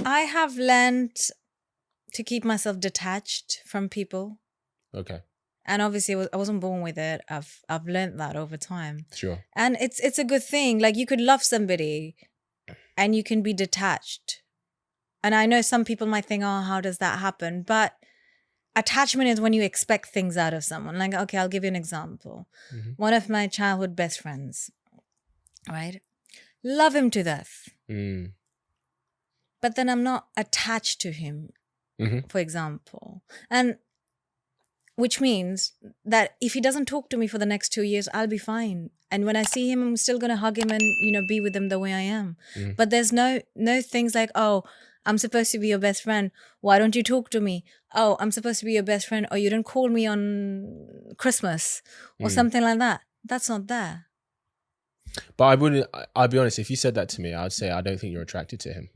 I have learned to keep myself detached from people. Okay. And obviously I wasn't born with it. I've learned that over time. Sure. And it's a good thing. Like, you could love somebody and you can be detached. And I know some people might think, oh, how does that happen? But attachment is when you expect things out of someone. Like, okay, I'll give you an example. Mm-hmm. One of my childhood best friends, right? Love him to death. Mm. But then I'm not attached to him, for example. And which means that if he doesn't talk to me for the next 2 years, I'll be fine. And when I see him, I'm still going to hug him and, be with him the way I am. But there's no things like, oh, I'm supposed to be your best friend. Why don't you talk to me? Oh, I'm supposed to be your best friend. Or you didn't call me on Christmas or something like that. That's not there. But I'll be honest, if you said that to me, I'd say I don't think you're attracted to him.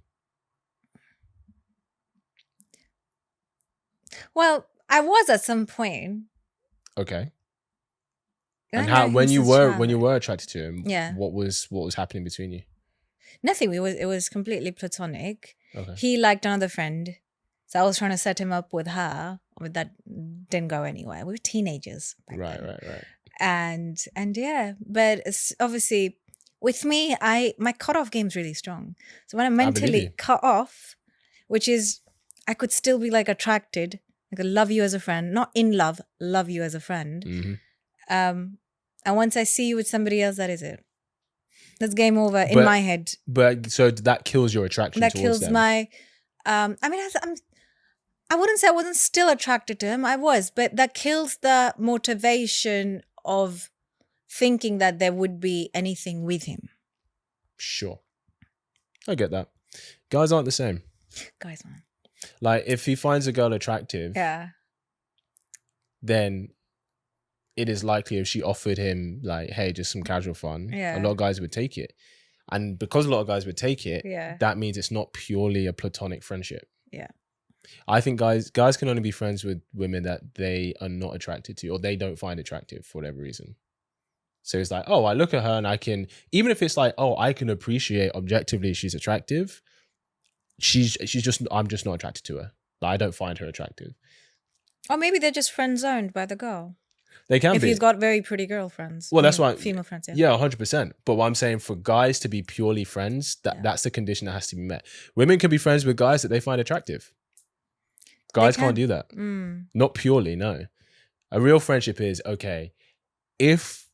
Well, I was at some point. Okay. And when you were attracted to him, yeah, what was happening between you? Nothing. It was completely platonic. Okay. He liked another friend, so I was trying to set him up with her, but that didn't go anywhere. We were teenagers. Right. And yeah, but it's obviously with me, my cutoff game's really strong. So when I'm mentally cut off, which is I could still be like attracted, I could love you as a friend, not in love you as a friend. Mm-hmm. And once I see you with somebody else, that is it. That's game over in my head. But so that kills your attraction. That kills them. My. I mean, I wouldn't say I wasn't still attracted to him. I was, but that kills the motivation of thinking that there would be anything with him. Sure, I get that. Guys aren't the same. Guys aren't. Like, if he finds a girl attractive, then it is likely if she offered him like, hey, just some casual fun, a lot of guys would take it. And because a lot of guys would take it, that means it's not purely a platonic friendship. Yeah. I think guys can only be friends with women that they are not attracted to or they don't find attractive for whatever reason. So it's like, oh, I look at her and I can, even if it's like, oh, I can appreciate objectively she's attractive, I'm just not attracted to her. Like, I don't find her attractive. Or maybe they're just friend zoned by the girl. They can if be. If he's got very pretty girlfriends. Well, that's why. Female friends, yeah. 100%. But what I'm saying, for guys to be purely friends, that's the condition that has to be met. Women can be friends with guys that they find attractive. Guys can't do that. Not purely, no. A real friendship is, okay, if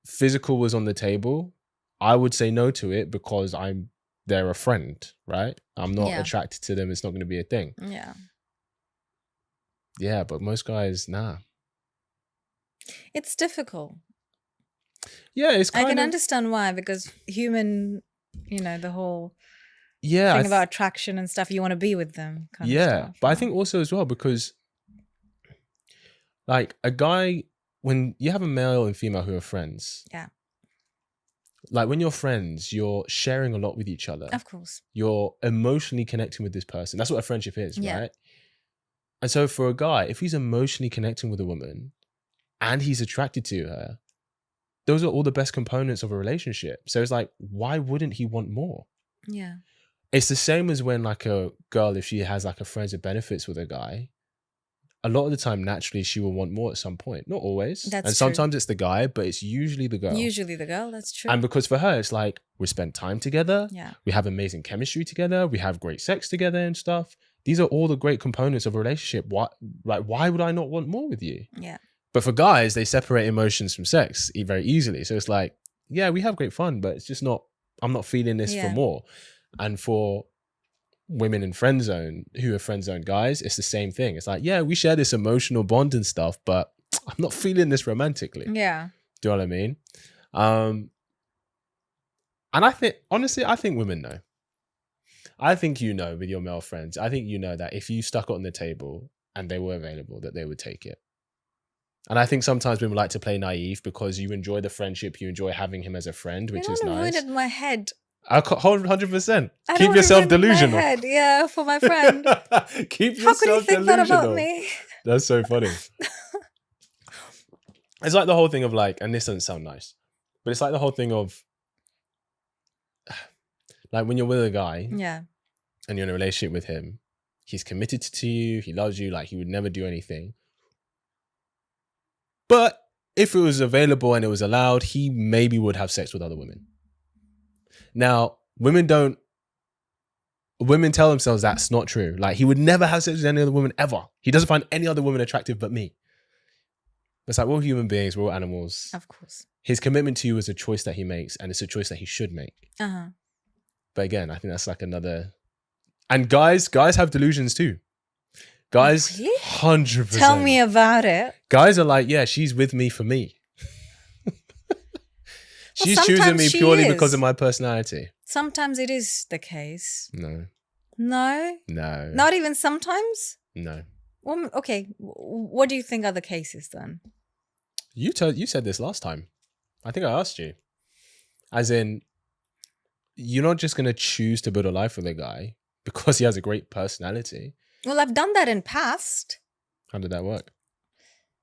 physical was on the table, I would say no to it because they're a friend, right? I'm not attracted to them. It's not going to be a thing. Yeah. Yeah, but most guys, nah. It's difficult. Yeah, it's I can understand why, because human, the whole thing about attraction and stuff, you want to be with them. Kind of stuff, but I think also as well, because like a guy, when you have a male and female who are friends, like when you're friends, you're sharing a lot with each other. Of course. You're emotionally connecting with this person. That's what a friendship is, right? And so for a guy, if he's emotionally connecting with a woman and he's attracted to her, those are all the best components of a relationship. So it's like, why wouldn't he want more? Yeah. It's the same as when like a girl, if she has like a friends with benefits with a guy, a lot of the time, naturally, she will want more at some point. Not always. That's and sometimes it's the guy, but it's usually the girl. Usually the girl, that's true. And because for her, it's like, we spend time together. Yeah. We have amazing chemistry together. We have great sex together and stuff. These are all the great components of a relationship. Why would I not want more with you? Yeah. But for guys, they separate emotions from sex very easily. So it's like, yeah, we have great fun, but it's just not, I'm not feeling this for more. And for women in friend zone who are friend zone guys, it's the same thing. It's like, yeah, we share this emotional bond and stuff, but I'm not feeling this romantically. Yeah. Do you know what I mean? And I think, honestly, I think women know. I think you know with your male friends. I think you know that if you stuck it on the table and they were available, that they would take it. And I think sometimes women like to play naive because you enjoy the friendship, you enjoy having him as a friend, which is nice. You in my head. 100%. Keep yourself delusional. My head, yeah, for my friend. Keep yourself delusional. How could you think that about me? That's so funny. It's like the whole thing of like, and this doesn't sound nice, but it's like the whole thing of like when you're with a guy, and you're in a relationship with him, he's committed to you, he loves you, like he would never do anything. But if it was available and it was allowed, he maybe would have sex with other women. Now, women tell themselves that's not true. Like, he would never have sex with any other woman ever. He doesn't find any other woman attractive but me. It's like, we're all human beings, we're all animals. Of course. His commitment to you is a choice that he makes, and it's a choice that he should make. Uh-huh. But again, I think that's like another... And guys have delusions too. Guys, really? 100%. Tell me about it. Guys are like, yeah, she's with me for me. She's choosing me purely because of my personality. Sometimes it is the case. No. No? No. Not even sometimes? No. Well, okay. What do you think are the cases then? You said this last time. I think I asked you. As in, you're not just going to choose to build a life with a guy because he has a great personality. Well, I've done that in past. How did that work?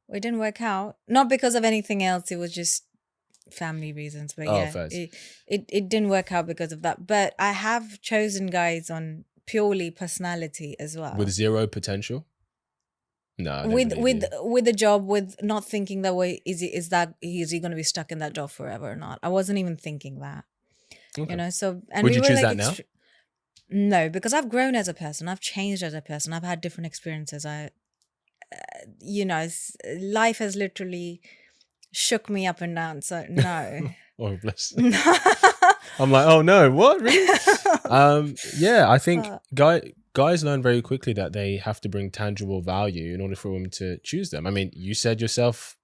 It didn't work out. Not because of anything else. It was just family reasons. But it didn't work out because of that. But I have chosen guys on purely personality as well. With zero potential? No. With the job, with not thinking that way, is he going to be stuck in that job forever or not? I wasn't even thinking that. Okay. You know, so and would you choose that now? No, because I've grown as a person. I've changed as a person. I've had different experiences. Life has literally shook me up and down. So no. Oh, bless. I'm like, oh no, what? Really? I think guys learn very quickly that they have to bring tangible value in order for women to choose them. I mean, you said yourself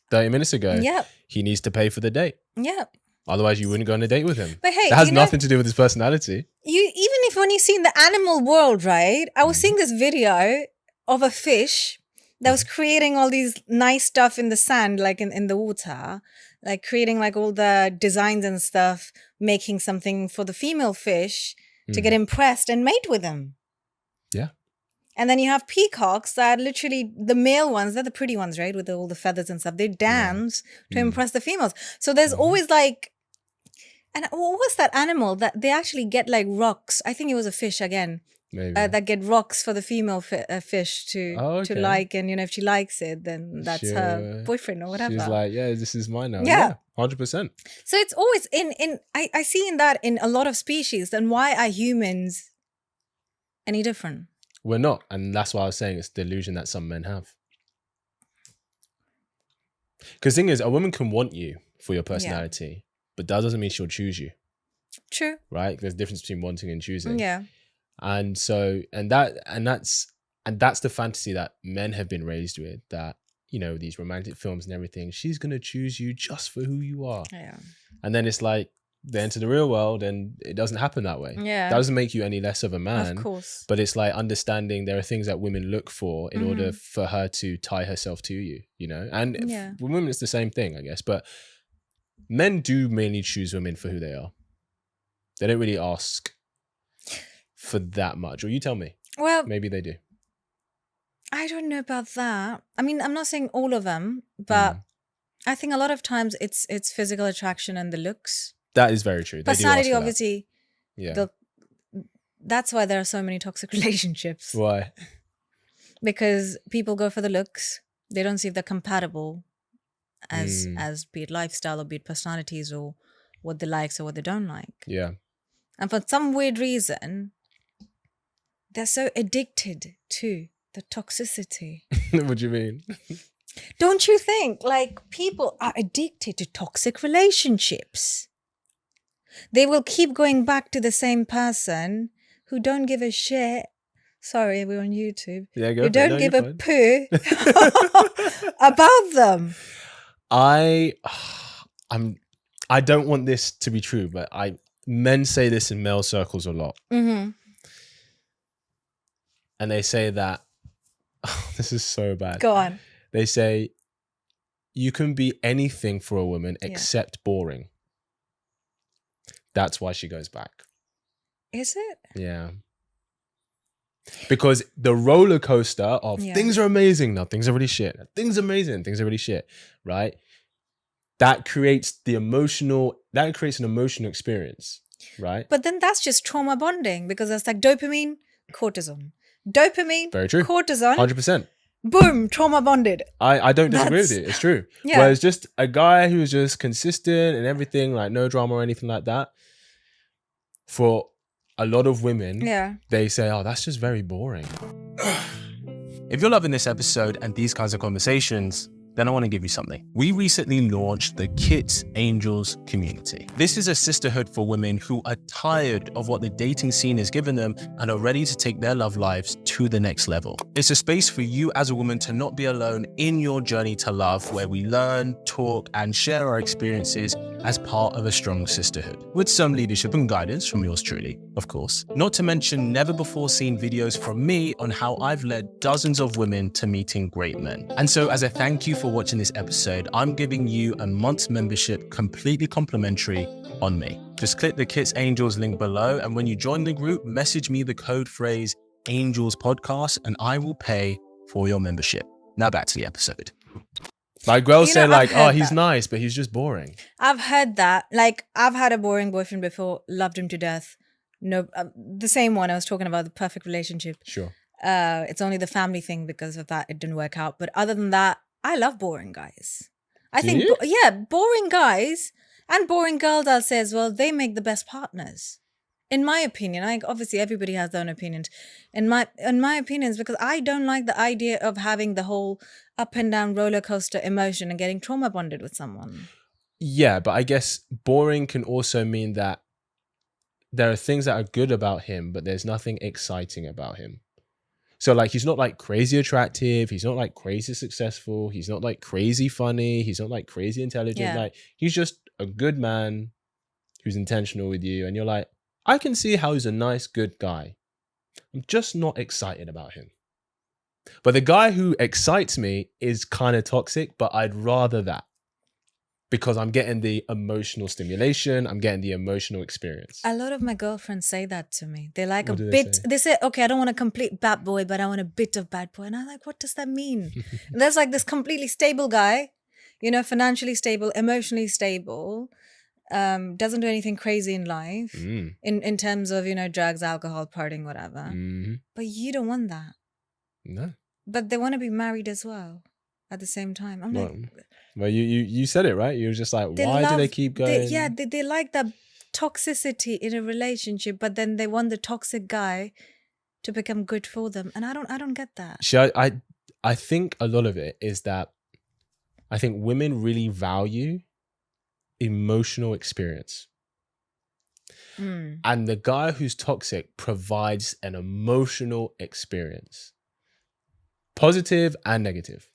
30 minutes ago, he needs to pay for the date. Yep. Otherwise, you wouldn't go on a date with him. But hey, that has nothing to do with his personality. When you see in the animal world, right? I was seeing this video of a fish that was creating all these nice stuff in the sand, like in the water, like creating like all the designs and stuff, making something for the female fish to get impressed and mate with him. Yeah. And then you have peacocks that are literally the male ones, they're the pretty ones, right? With all the feathers and stuff. They dance to impress the females. So there's always like, and what was that animal that they actually get like rocks? I think it was a fish again. Maybe. That get rocks for the female fish to like, and if she likes it, then that's her boyfriend or whatever. She's like, yeah, this is mine now. Yeah, 100%. So it's always I see in that in a lot of species. Then why are humans any different? We're not, and that's why I was saying it's the delusion that some men have. Because the thing is, a woman can want you for your personality, but that doesn't mean she'll choose you. True. Right? There's a difference between wanting and choosing. Yeah. And so, that's the fantasy that men have been raised with, that, you know, these romantic films and everything, she's going to choose you just for who you are. Yeah. And then it's like, they enter the real world and it doesn't happen that way. Yeah. That doesn't make you any less of a man. Of course. But it's like understanding there are things that women look for in order for her to tie herself to you, you know? And with women, it's the same thing, I guess. But men do mainly choose women for who they are. They don't really ask for that much. Or you tell me. Well, maybe they do. I don't know about that. I mean, I'm not saying all of them, but I think a lot of times it's physical attraction and the looks. That is very true. Personality, obviously. Yeah. That's why there are so many toxic relationships. Why? Because people go for the looks. They don't see if they're compatible as be it lifestyle or be it personalities or what they like or what they don't like. Yeah. And for some weird reason, they're so addicted to the toxicity. What do you mean? Don't you think like people are addicted to toxic relationships? They will keep going back to the same person who don't give a shit. Sorry, we're on YouTube. Yeah, go. Who don't give a poo about them. I don't want this to be true, but men say this in male circles a lot. Mm-hmm. And they say that, this is so bad. Go on. They say, you can be anything for a woman except boring. That's why she goes back. Is it? Yeah. Because the roller coaster of things are amazing, now things are really shit. Things are amazing, things are really shit, right? That creates an emotional experience. right? But then that's just trauma bonding, because that's like dopamine, cortisone. Dopamine, very true, cortisone, 100%. Boom, trauma bonded. I don't disagree with it. It's true. Yeah. Whereas just a guy who's just consistent and everything, like no drama or anything like that, for a lot of women, they say, oh, that's just very boring. If you're loving this episode and these kinds of conversations, then I want to give you something. We recently launched the Kits Angels community. This is a sisterhood for women who are tired of what the dating scene has given them and are ready to take their love lives to the next level. It's a space for you as a woman to not be alone in your journey to love, where we learn, talk, and share our experiences as part of a strong sisterhood, with some leadership and guidance from yours truly, of course. Not to mention never before seen videos from me on how I've led dozens of women to meeting great men. And so as a thank you for watching this episode, I'm giving you a month's membership completely complimentary on me. Just click the Kits Angels link below, and when you join the group, message me the code phrase Angels Podcast and I will pay for your membership. Now back to the episode. Like girls say, like, oh, he's nice, but he's just boring. I've heard that. Like, I've had a boring boyfriend before, loved him to death. No, the same one I was talking about, the perfect relationship. Sure. It's only the family thing, because of that it didn't work out. But other than that, I love boring guys. I think, boring guys and boring girls, I'll say as well, they make the best partners. In my opinion, obviously everybody has their own opinions. In my opinions, because I don't like the idea of having the whole up and down roller coaster emotion and getting trauma bonded with someone. Yeah, but I guess boring can also mean that there are things that are good about him, but there's nothing exciting about him. So like, he's not like crazy attractive. He's not like crazy successful. He's not like crazy funny. He's not like crazy intelligent. Yeah. Like, he's just a good man who's intentional with you. And you're like, I can see how he's a nice, good guy. I'm just not excited about him. But the guy who excites me is kind of toxic, but I'd rather that, because I'm getting the emotional stimulation. I'm getting the emotional experience. A lot of my girlfriends say that to me. They like they say, okay, I don't want a complete bad boy, but I want a bit of bad boy. And I'm like, what does that mean? There's like this completely stable guy, financially stable, emotionally stable, doesn't do anything crazy in life in terms of, drugs, alcohol, partying, whatever. Mm-hmm. But you don't want that. No. But they want to be married as well at the same time. I'm like... Well, you said it, right? You were just like, why do they keep going? They like that toxicity in a relationship, but then they want the toxic guy to become good for them. And I don't get that. I think a lot of it is that I think women really value emotional experience. And the guy who's toxic provides an emotional experience. Positive and negative.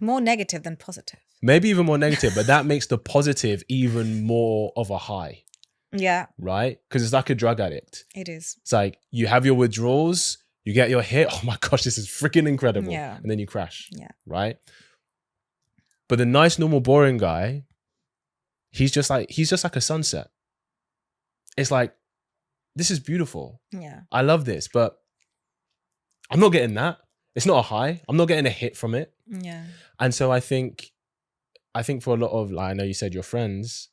More negative than positive. Maybe even more negative, but that makes the positive even more of a high. Yeah. Right? Because it's like a drug addict. It is. It's like you have your withdrawals, you get your hit. Oh my gosh, this is freaking incredible. Yeah. And then you crash. Yeah. Right? But the nice, normal, boring guy, he's just like a sunset. It's like, this is beautiful. Yeah. I love this, but I'm not getting that. It's not a high. I'm not getting a hit from it. Yeah. And so I think for a lot of, like, I know you said your friends,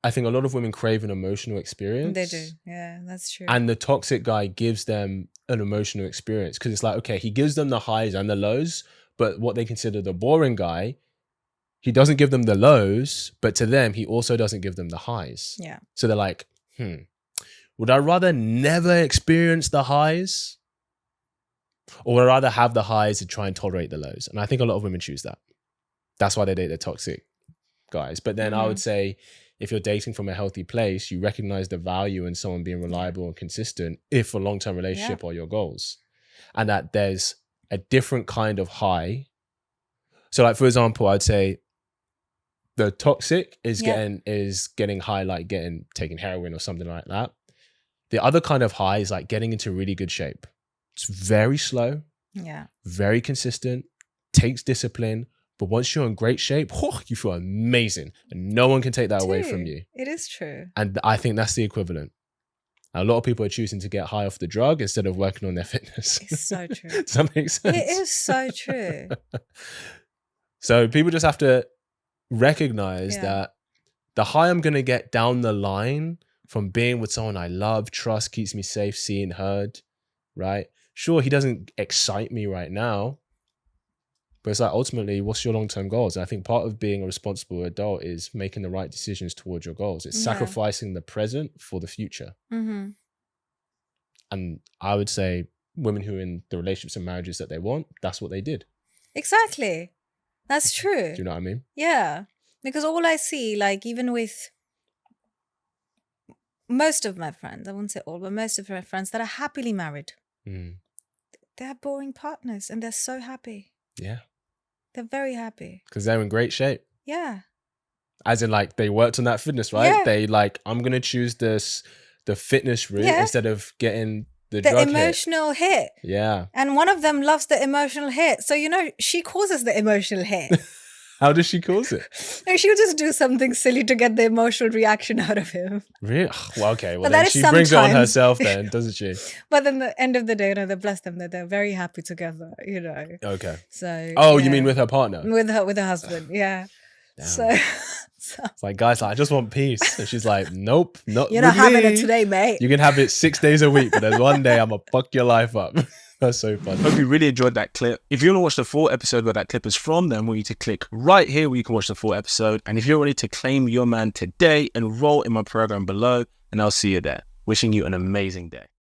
I think a lot of women crave an emotional experience. They do. Yeah, that's true. And the toxic guy gives them an emotional experience, because it's like, okay, he gives them the highs and the lows, but what they consider the boring guy, he doesn't give them the lows, but to them, he also doesn't give them the highs. Yeah. So they're like, would I rather never experience the highs? Or would I rather have the highs and try and tolerate the lows? And I think a lot of women choose that. That's why they date the toxic guys. But then I would say, if you're dating from a healthy place, you recognize the value in someone being reliable and consistent, if a long-term relationship are your goals. And that there's a different kind of high. So like, for example, I'd say the toxic is getting high, like taking heroin or something like that. The other kind of high is like getting into really good shape. It's very slow, very consistent, takes discipline. But once you're in great shape, you feel amazing. And no one can take that away from you. It is true. And I think that's the equivalent. A lot of people are choosing to get high off the drug instead of working on their fitness. It's so true. Does that make sense? It is so true. So people just have to recognize that the high I'm going to get down the line from being with someone I love, trust, keeps me safe, seen, heard, right? Sure, he doesn't excite me right now, but it's like, ultimately, what's your long-term goals? And I think part of being a responsible adult is making the right decisions towards your goals. It's sacrificing the present for the future. Mm-hmm. And I would say women who are in the relationships and marriages that they want, that's what they did. Exactly. That's true. Do you know what I mean? Yeah. Because all I see, like, even with most of my friends, I won't say all, but most of my friends that are happily married, they're boring partners and they're so happy. Yeah. They're very happy. Because they're in great shape. Yeah. As in, like, they worked on that fitness, right? Yeah. They, like, I'm going to choose the fitness route instead of getting the drug emotional hit. Yeah. And one of them loves the emotional hit. So, you know, she causes the emotional hit. How does she cause it? No, she'll just do something silly to get the emotional reaction out of him. Really? Well, okay. Well, then she brings it on herself then, doesn't she? But then at the end of the day, you know, they bless them that they're very happy together, you know. Okay. So. Oh, you mean with her partner? With her husband, yeah. Damn. So it's like, guys, I just want peace. And she's like, nope, not You're not having it today, mate. You can have it 6 days a week, but there's one day I'm going to fuck your life up. That's so fun. Hope you really enjoyed that clip. If you want to watch the full episode where that clip is from, then we need to click right here where you can watch the full episode. And if you're ready to claim your man today, enroll in my program below, and I'll see you there. Wishing you an amazing day.